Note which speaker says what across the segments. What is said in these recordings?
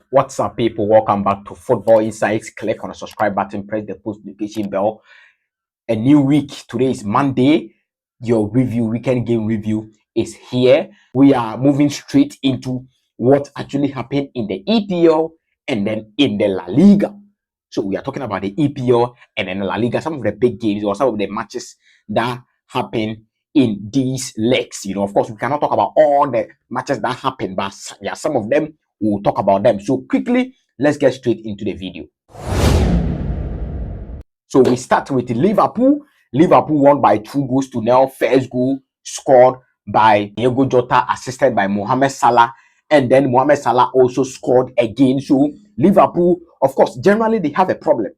Speaker 1: What's up, people? Welcome back to Football Insights. Click on the subscribe button, press the post notification bell. A new week. Today is Monday. Your weekend game review is here. We are moving straight into what actually happened in the EPL and then in the La Liga. So we are talking about the EPL and then La Liga, some of the big games or some of the matches that happened in these legs. Of course, we cannot talk about all the matches that happened, but yeah, some of them we'll talk about them. So quickly, let's get straight into the video. So we start with Liverpool. Liverpool won by 2-0. First goal scored by Diego Jota, assisted by Mohamed Salah, and then Mohamed Salah also scored again. So Liverpool, of course, generally they have a problem.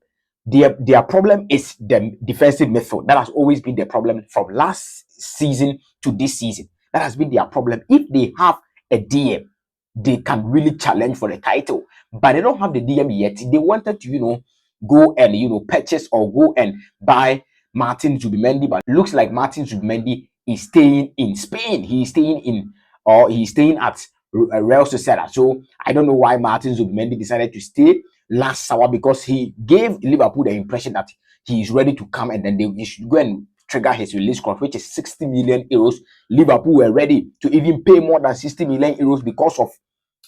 Speaker 1: Their problem is the defensive midfield. That has always been their problem from last season to this season. That has been their problem. If they have a DM, they can really challenge for the title, but they don't have the DM yet. They wanted to, go and purchase or go and buy Martin Zubimendi, but it looks like Martin Zubimendi is staying in Spain. He's staying at Real Sociedad. So I don't know why Martin Zubimendi decided to stay last summer, because he gave Liverpool the impression that he is ready to come, and then they should go and trigger his release clause, which is 60 million euros. Liverpool were ready to even pay more than 60 million euros because of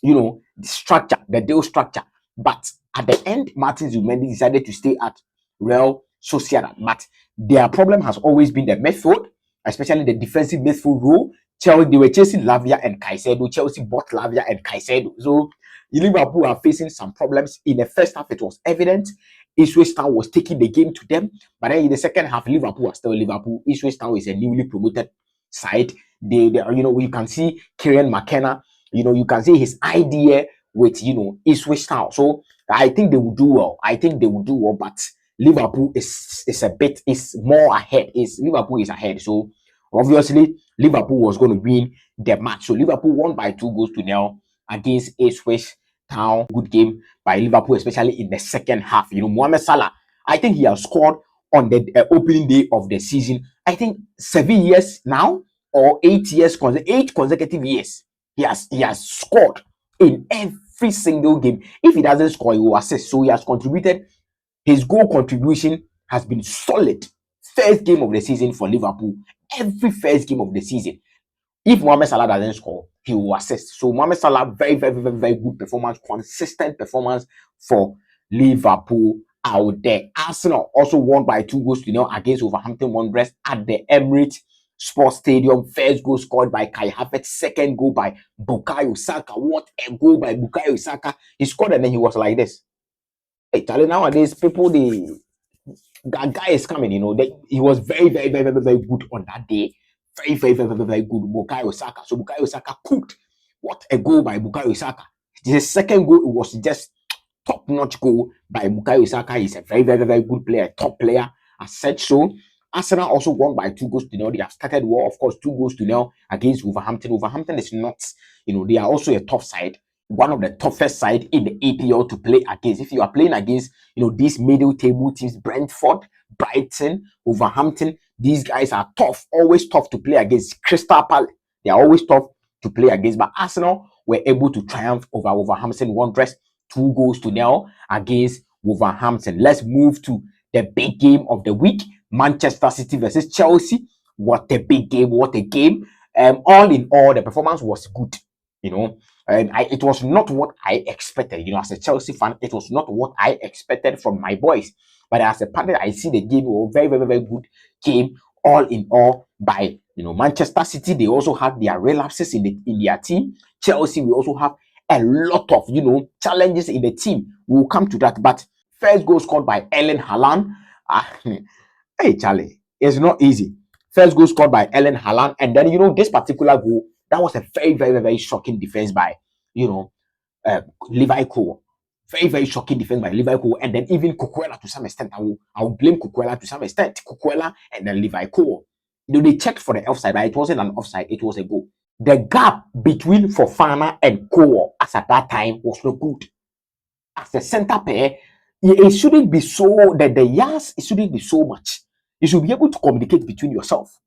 Speaker 1: the structure, the deal structure. But at the end, Martin Zubimendi decided to stay at Real Sociedad. But their problem has always been the midfield, especially the defensive midfield role. They were chasing Lavia and Caicedo. Chelsea bought Lavia and Caicedo. So Liverpool are facing some problems. In the first half, it was evident Ipswich Town was taking the game to them. But then in the second half, Liverpool are still Liverpool. Ipswich Town is a newly promoted side. You can see Kieran McKenna. You can see his idea with Ipswich Town. So I think they will do well. But Liverpool is more ahead. Liverpool is ahead. So obviously Liverpool was going to win the match. So Liverpool won by 2-0 against Ipswich Town. Good game by Liverpool, especially in the second half. Mohamed Salah, I think he has scored on the opening day of the season. I think 7 years now, or 8 years, 8 consecutive years. He has scored in every single game. If he doesn't score, he will assist. So he has contributed. His goal contribution has been solid. First game of the season for Liverpool. Every first game of the season. If Mohamed Salah doesn't score, he will assist. So Mohamed Salah, very, very, very, very good performance, consistent performance for Liverpool out there. Arsenal also won by 2-0 against Wolverhampton Wanderers at the Emirates Sports Stadium. First goal scored by Kai Havertz, second goal by Bukayo Saka. What a goal by Bukayo Saka. He scored and then he was like this. Hey, Charlie, nowadays people, that guy is coming, he was very, very, very, very, very good on that day. Very, very, very, very, very good. Bukayo Saka. So Bukayo Saka cooked. What a goal by Bukayo Saka. The second goal, it was just top-notch goal by Bukayo Saka. He's a very, very, very good player, top player as such. So Arsenal also won by 2-0. They have started well, of course, 2-0 against Wolverhampton. Wolverhampton is not, they are also a tough side, one of the toughest side in the EPL to play against. If you are playing against, these middle table teams, Brentford, Brighton, Wolverhampton, these guys are tough, always tough to play against. Crystal Palace, they are always tough to play against. But Arsenal were able to triumph over Wolverhampton Wanderers 2-0 against Wolverhampton. Let's move to the big game of the week. Manchester City versus Chelsea. What a big game, what a game. All in all, the performance was good, and it was not what I expected. As a Chelsea fan, it was not what I expected from my boys. But as a partner, I see the game was very, very, very good game, all in all, by Manchester City. They also have their relapses in their team. Chelsea, we also have a lot of challenges in the team. We'll come to that. But first goal scored by Erling Haaland. Hey, Charlie, it's not easy. First goal scored by Erling Haaland, and then this particular goal, that was a very, very, very shocking defense by Levi Cole. Very, very shocking defense by Levi Cole, and then even Cucurella to some extent. I will blame Cucurella to some extent. Cucurella and then Levi Cole. They checked for the offside, but it wasn't an offside. It was a goal. The gap between Fofana and Cole as at that time was not good. As a center pair, it shouldn't be so that the yards, it shouldn't be so much. You should be able to communicate between yourself.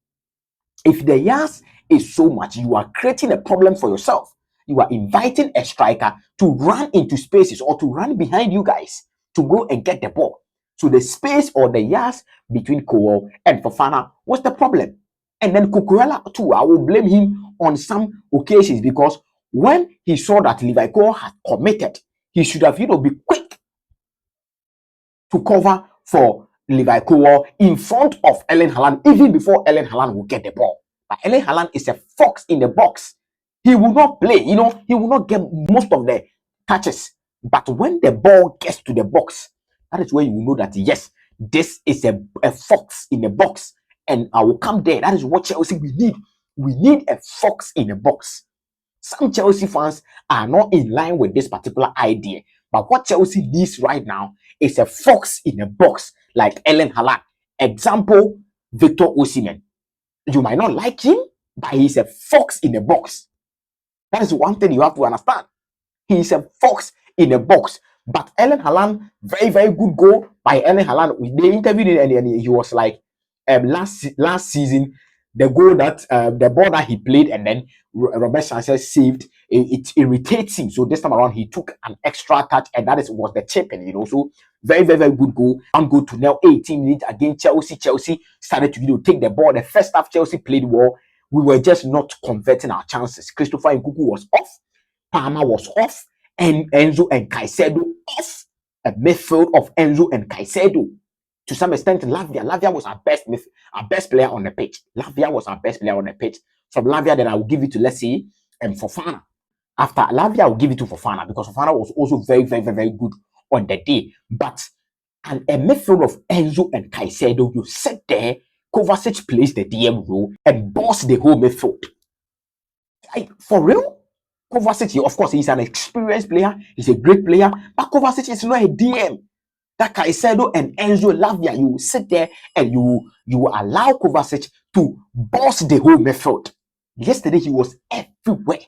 Speaker 1: If the yards is so much, you are creating a problem for yourself. You are inviting a striker to run into spaces or to run behind you guys to go and get the ball. So the space or the yards between Kowal and Fofana was the problem. And then Cucurella too, I will blame him on some occasions, because when he saw that Levi Kowal had committed, he should have, be quick to cover for Levi Kowal in front of Erling Haaland, even before Erling Haaland will get the ball. But Erling Haaland is a fox in the box. He will not play, he will not get most of the touches. But when the ball gets to the box, that is where you will know that, yes, this is a fox in the box. And I will come there. That is what Chelsea we need. We need a fox in the box. Some Chelsea fans are not in line with this particular idea. But what Chelsea needs right now is a fox in a box, like Erling Haaland. Example, Victor Osimhen. You might not like him, but he's a fox in a box. That is one thing you have to understand. He's a fox in a box. But Erling Haaland, very, very good goal by Erling Haaland. They interviewed him and he was like, last season, the goal that the ball that he played and then Robert Sanchez saved, it irritates him. So this time around, he took an extra touch, and that was the chip. And so very, very, very good goal. And go to now 18 minutes against Chelsea. Chelsea started to take the ball. The first half, Chelsea played well. We were just not converting our chances. Christopher Nkunku was off. Palmer was off. And Enzo and Caicedo off. A midfield of Enzo and Caicedo. To some extent, Lavia was our best player on the pitch. Lavia was our best player on the pitch. From Lavia, then I will give it to, let's say, Fofana. After Lavia, I will give it to Fofana, because Fofana was also very, very, very, very good on the day. But a midfield of Enzo and Caicedo, you sit there, Kovacic plays the DM role and boss the whole midfield. For real? Kovacic, of course, he's an experienced player. He's a great player. But Kovacic is not a DM. That Caicedo and Enzo Lavia, you will sit there and you will allow Kovacic to boss the whole midfield. Yesterday, he was everywhere.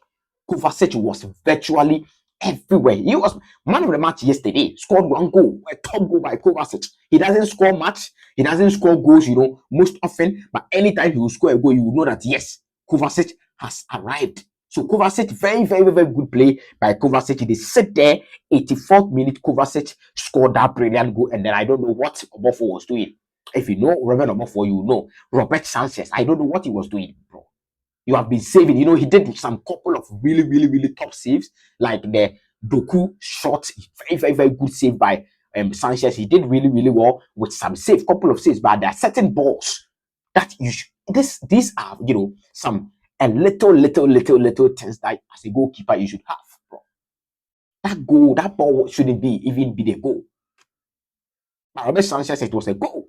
Speaker 1: Kovacic was virtually everywhere. He was man of the match yesterday. Scored one goal, a top goal by Kovacic. He doesn't score much. He doesn't score goals, most often. But anytime he will score a goal, you will know that, yes, Kovacic has arrived. So Kovacic, very, very, very good play by Kovacic. They sit there, 84th minute, Kovacic scored that brilliant goal. And then I don't know what Omofo was doing. If you know Robert Omofo, you know Robert Sanchez. I don't know what he was doing, bro. You have been saving. He did some couple of really, really, really top saves, like the Doku shot. Very, very, very good save by Sanchez. He did really, really well with some saves, couple of saves. But there are certain balls that these are, some little things that as a goalkeeper you should have, bro. That ball shouldn't even be the goal. But Robert Sanchez, it was a goal.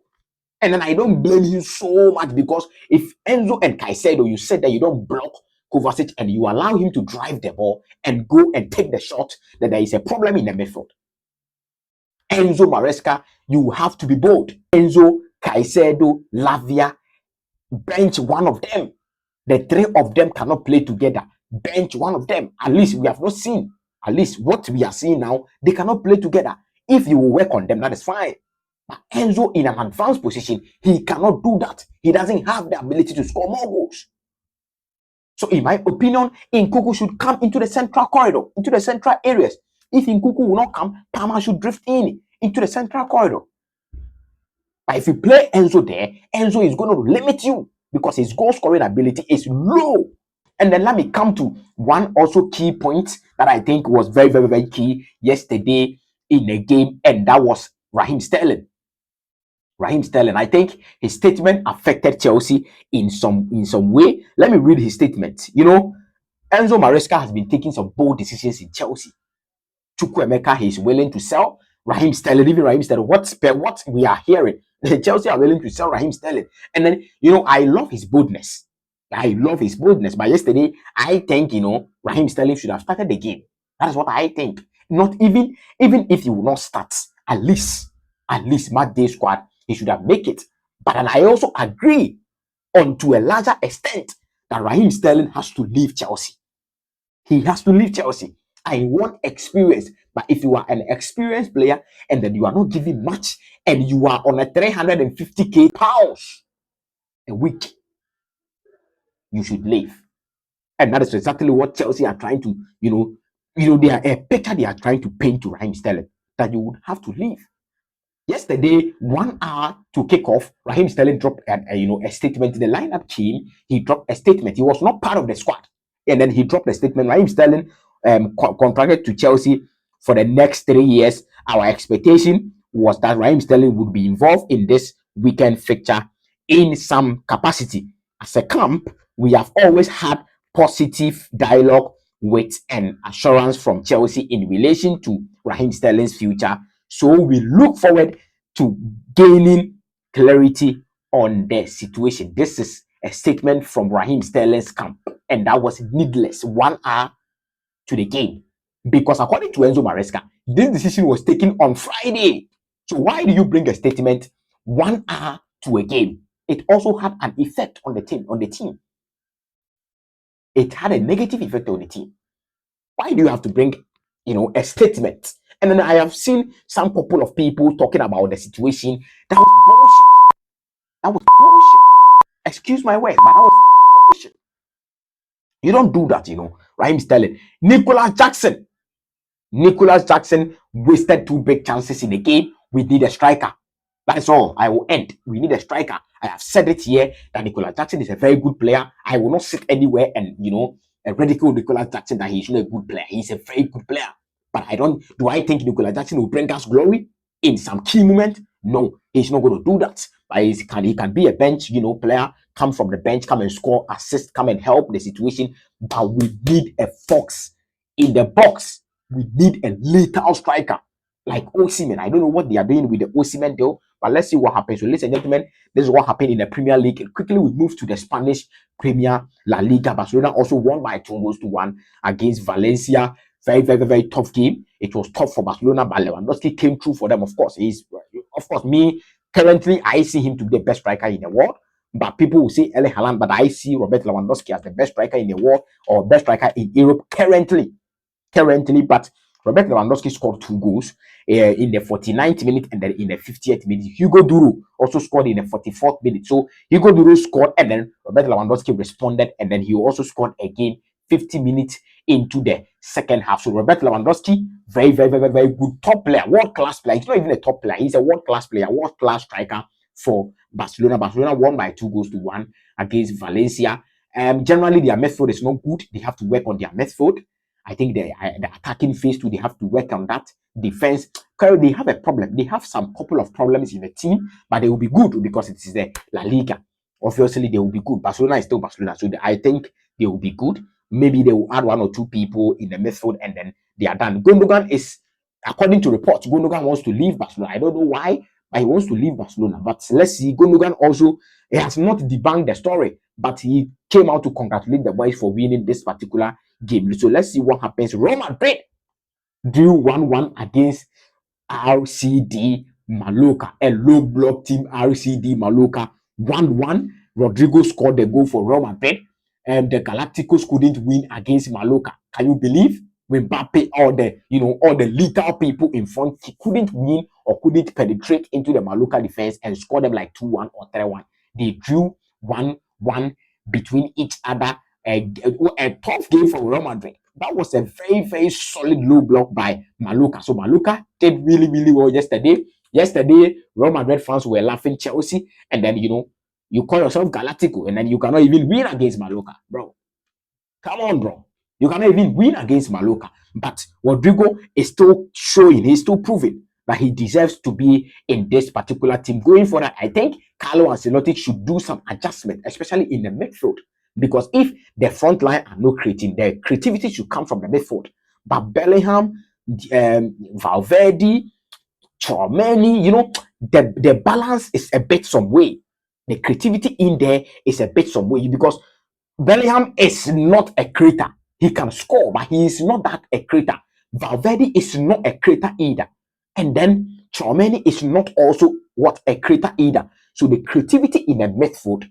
Speaker 1: And then I don't blame you so much, because if Enzo and Caicedo, you said that you don't block Kovacic and you allow him to drive the ball and go and take the shot, then there is a problem in the midfield. Enzo Maresca, you have to be bold. Enzo, Caicedo, Lavia, bench one of them. The three of them cannot play together. Bench one of them. At least we have not seen. At least what we are seeing now, they cannot play together. If you will work on them, that is fine. But Enzo, in an advanced position, he cannot do that. He doesn't have the ability to score more goals. So in my opinion, Nkunku should come into the central corridor, into the central areas. If Nkunku will not come, Palmer should drift into the central corridor. But if you play Enzo there, Enzo is going to limit you, because his goal scoring ability is low. And then let me come to one also key point that I think was very, very, very key yesterday in the game, and that was Raheem Sterling. I think his statement affected Chelsea in some way. Let me read his statement. Enzo Maresca has been taking some bold decisions in Chelsea. Chukwuemeka, he's willing to sell Raheem Sterling. Even Raheem Sterling, what we are hearing, Chelsea are willing to sell Raheem Sterling. And then, I love his boldness. But yesterday, I think, Raheem Sterling should have started the game. That is what I think. Not even if he will not start, at least match day squad, he should have make it. But then I also agree to a larger extent that Raheem Sterling has to leave Chelsea. He has to leave Chelsea. I want experience. But if you are an experienced player and then you are not giving much and you are on a 350k pounds a week, you should leave. And that is exactly what Chelsea are trying to, they are a picture they are trying to paint to Raheem Sterling, that you would have to leave. Yesterday, 1 hour to kick off, Raheem Sterling dropped a statement. The lineup team, he dropped a statement. He was not part of the squad, and then he dropped a statement. Raheem Sterling contracted to Chelsea for the next 3 years. Our expectation was that Raheem Sterling would be involved in this weekend fixture in some capacity. As a camp, we have always had positive dialogue with an assurance from Chelsea in relation to Raheem Sterling's future. So we look forward to gaining clarity on the situation. This is a statement from Raheem Sterling's camp, and that was needless. 1 hour to the game, because according to Enzo Maresca, this decision was taken on Friday. So why do you bring a statement 1 hour to a game? It also had an effect on the team. It had a negative effect on the team. Why do you have to bring, a statement? And then I have seen some couple of people talking about the situation. That was bullshit. That was bullshit. Excuse my word, but that was bullshit. You don't do that, Raheem Sterling. Nicholas Jackson wasted 2 big chances in the game. We need a striker. That is all. I will end. We need a striker. I have said it here that Nicholas Jackson is a very good player. I will not sit anywhere and, ridicule Nicholas Jackson that he's not a good player. He's a very good player. But do I think Nicholas Jackson will bring us glory in some key moment? No, he's not going to do that. But he can be a bench, player, come from the bench, come and score, assist, come and help the situation. But we need a fox in the box. We need a lethal striker like Osimhen. I don't know what they are doing with the Osimhen deal, but let's see what happens. So, ladies and gentlemen, this is what happened in the Premier League. And quickly, we move to the Spanish Premier La Liga. Barcelona also won by 2-1 against Valencia. Very, very, very tough game. It was tough for Barcelona, but Lewandowski came through for them. Of course, currently, I see him to be the best striker in the world. But people will say Erling Haaland, but I see Robert Lewandowski as the best striker in the world, or best striker in Europe currently. But Robert Lewandowski scored 2 goals in the 49th minute and then in the 50th minute. Hugo Duro also scored in the 44th minute. So Hugo Duro scored and then Robert Lewandowski responded, and then he also scored again 50 minutes into the second half. So Robert Lewandowski, very, very, very, very good top player, world-class player. He's not even a top player. He's a world-class player, world-class striker for Barcelona. Barcelona won by 2-1 against Valencia. Generally, their midfield is not good. They have to work on their midfield. I think the attacking phase too, they have to work on that. Defense, they have a problem. They have some couple of problems in the team, but they will be good because it is the La Liga. Obviously, they will be good. Barcelona is still Barcelona, so I think they will be good. Maybe they will add 1 or 2 people in the midfield, and then they are done. Gundogan is, according to reports, Gundogan wants to leave Barcelona. I don't know why, but he wants to leave Barcelona. But let's see. Gundogan also, he has not debunked the story, but he came out to congratulate the boys for winning this particular game. So let's see what happens. Real Madrid drew 1-1 against RCD Mallorca, a low block team. RCD Mallorca 1-1. Rodrigo scored the goal for Real Madrid, and the Galacticos couldn't win against Mallorca. Can you believe? Mbappe, all the lethal people in front, he couldn't win or couldn't penetrate into the Mallorca defense and score them like 2-1 or 3-1. They drew 1-1 between each other. A tough game for Real Madrid. That was a very, very solid low block by Mallorca. So Mallorca did really, really well yesterday. Yesterday, Real Madrid fans were laughing Chelsea, and then you call yourself Galactico, and then you cannot even win against Mallorca, bro. Come on, bro. You cannot even win against Mallorca. But Rodrigo is still showing, he's still proving that he deserves to be in this particular team. Going forward, I think Carlo Ancelotti should do some adjustment, especially in the midfield. Because if the front line are not creating, the creativity should come from the midfield. But Bellingham, Valverde, Chouameni, the balance is a bit some way. The creativity in there is a bit some way, because Bellingham is not a creator. He can score, but he is not that a creator. Valverde is not a creator either. And then Chouameni is not also what a creator either. So the creativity in the midfield,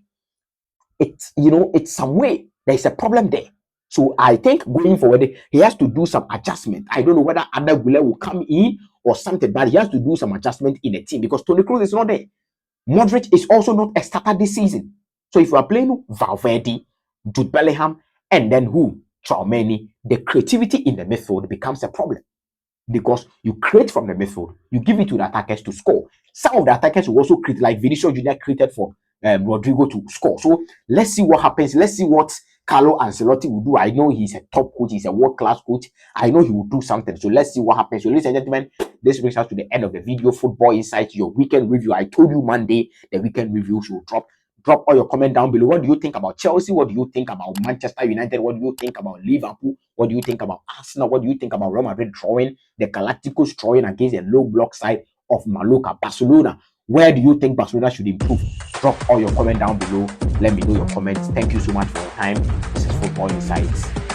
Speaker 1: it's some way. There's a problem there. So I think going forward, he has to do some adjustment. I don't know whether Ada Gule will come in or something, but he has to do some adjustment in the team because Toni Kroos is not there. Modric is also not a starter this season. So if you are playing Valverde, Jude Bellingham, and then who? Tchouameni. The creativity in the midfield becomes a problem because you create from the midfield, you give it to the attackers to score. Some of the attackers will also create, like Vinicius Junior created for Rodrigo to score. So let's see what happens. Let's see what Carlo Ancelotti will do. I know he's a top coach, he's a world-class coach. I know he will do something. So let's see what happens. So, ladies and gentlemen, this brings us to the end of the video. Football Insights, your weekend review. I told you Monday the weekend review should drop. Drop all your comment down below. What do you think about Chelsea? What do you think about Manchester United? What do you think about Liverpool? What do you think about Arsenal? What do you think about Real Madrid drawing, the Galacticos drawing against a low block side of Mallorca? Barcelona, where do you think Barcelona should improve? Drop all your comment down below. Let me know your comments. Thank you so much for your time. This is Football Insights.